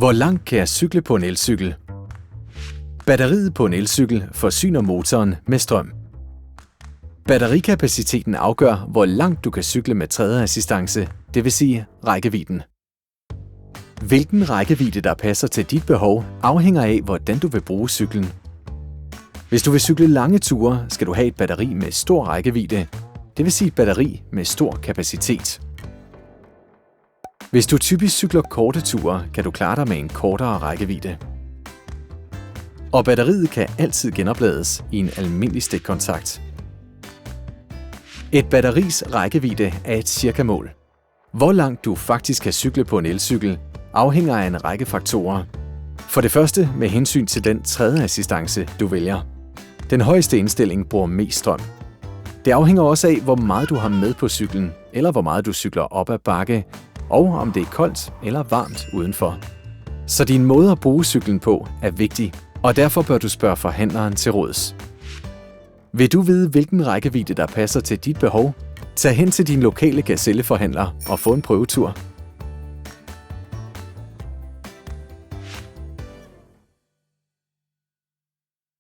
Hvor langt kan jeg cykle på en elcykel? Batteriet på en elcykel forsyner motoren med strøm. Batterikapaciteten afgør, hvor langt du kan cykle med trædeassistance, det vil sige rækkevidden. Hvilken rækkevidde, der passer til dit behov, afhænger af, hvordan du vil bruge cyklen. Hvis du vil cykle lange ture, skal du have et batteri med stor rækkevidde, det vil sige et batteri med stor kapacitet. Hvis du typisk cykler korte ture, kan du klare dig med en kortere rækkevidde. Og batteriet kan altid genoplades i en almindelig stikkontakt. Et batteris rækkevidde er et cirka-mål. Hvor langt du faktisk kan cykle på en elcykel, afhænger af en række faktorer. For det første med hensyn til den trædeassistance, du vælger. Den højeste indstilling bruger mest strøm. Det afhænger også af, hvor meget du har med på cyklen, eller hvor meget du cykler op ad bakke, og om det er koldt eller varmt udenfor. Så din måde at bruge cyklen på er vigtig, og derfor bør du spørge forhandleren til råds. Vil du vide, hvilken rækkevidde der passer til dit behov? Tag hen til din lokale gazelleforhandler og få en prøvetur.